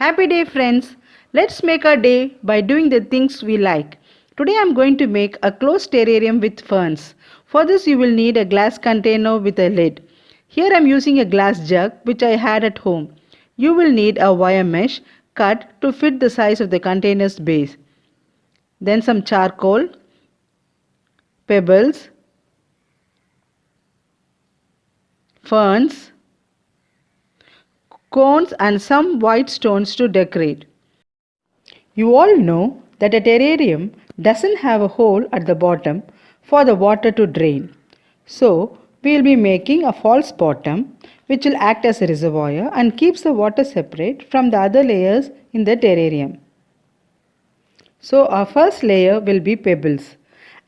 Happy day, friends! Let's make our day by doing the things we like. Today I am going to make a closed terrarium with ferns. For this you will need a glass container with a lid. Here I am using a glass jug which I had at home. You will need a wire mesh cut to fit the size of the container's base. Then some charcoal, pebbles, ferns, cones and some white stones to decorate. You all know that a terrarium doesn't have a hole at the bottom for the water to drain. So, we will be making a false bottom which will act as a reservoir and keeps the water separate from the other layers in the terrarium. So, our first layer will be pebbles.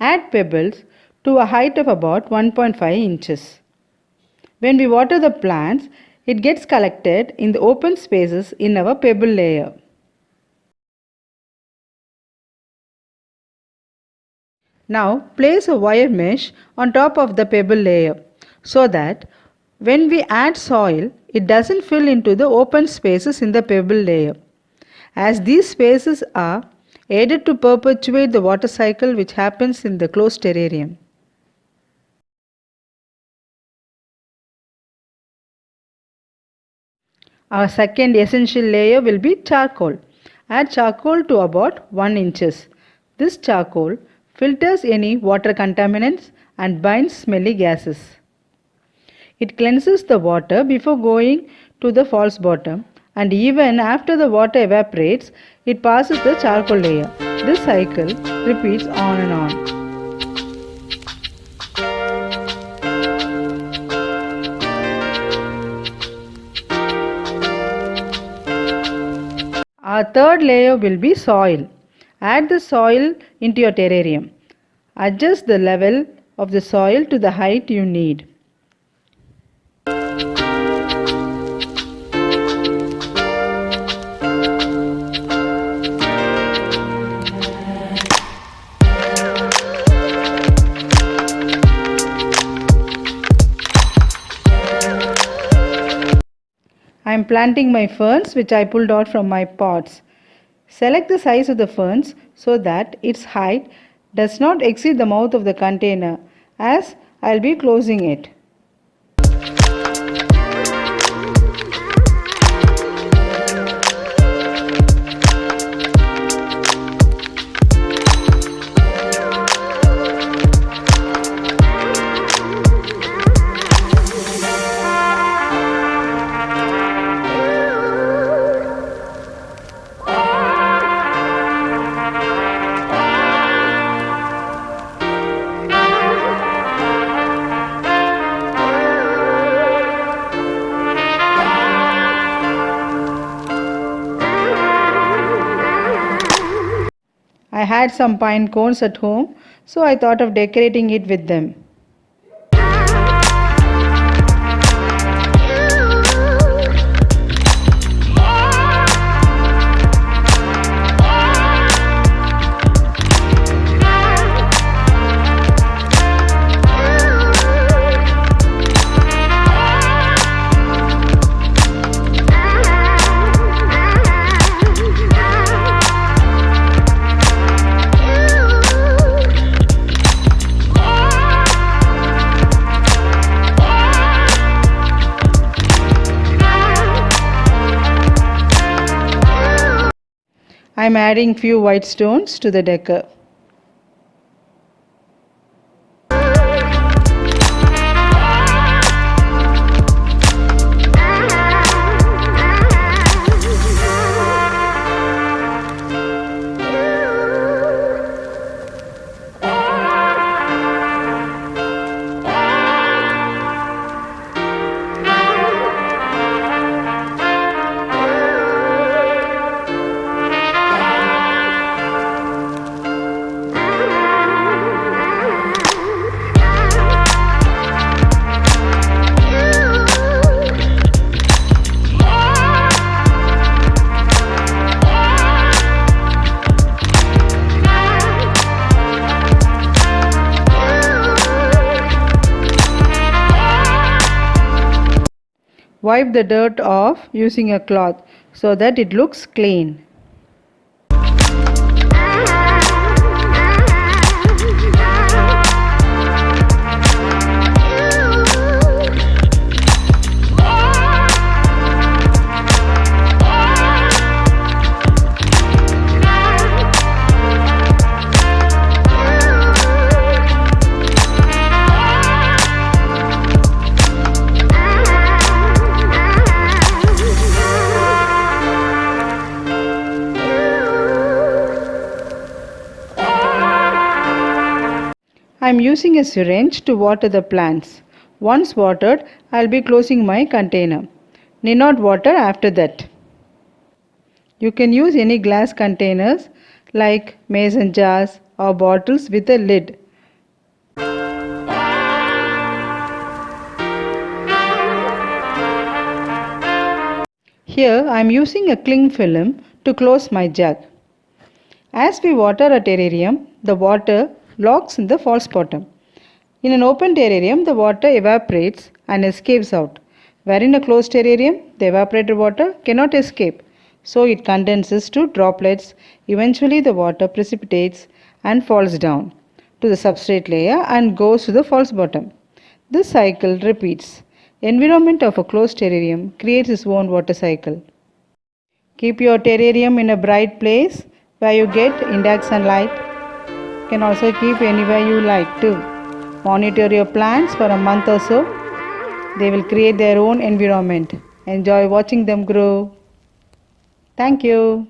Add pebbles to a height of about 1.5 inches. When we water the plants, it gets collected in the open spaces in our pebble layer. Now place a wire mesh on top of the pebble layer so that when we add soil, it doesn't fill into the open spaces in the pebble layer, as these spaces are aided to perpetuate the water cycle which happens in the closed terrarium. Our second essential layer will be charcoal. Add charcoal to about 1 inches. This charcoal filters any water contaminants and binds smelly gases. It cleanses the water before going to the false bottom, and even after the water evaporates, it passes the charcoal layer. This cycle repeats on and on. Our third layer will be soil. Add the soil into your terrarium. Adjust the level of the soil to the height you need. I am planting my ferns which I pulled out from my pots. Select the size of the ferns so that its height does not exceed the mouth of the container, as I will be closing it. I had some pine cones at home, so I thought of decorating it with them. I am adding few white stones to the decor. Wipe the dirt off using a cloth so that it looks clean. I am using a syringe to water the plants. Once watered, I will be closing my container. Need not water after that. You can use any glass containers like mason jars or bottles with a lid. Here I am using a cling film to close my jug. As we water a terrarium, the water locks in the false bottom. In an open terrarium, the water evaporates and escapes out, where in a closed terrarium, the evaporated water cannot escape, so it condenses to droplets. Eventually, the water precipitates and falls down to the substrate layer and goes to the false bottom. This cycle repeats. Environment of a closed terrarium creates its own water cycle. Keep your terrarium in a bright place where you get indirect sunlight. You can also keep anywhere you like to. Monitor your plants for a month or so. They will create their own environment. Enjoy watching them grow. Thank you.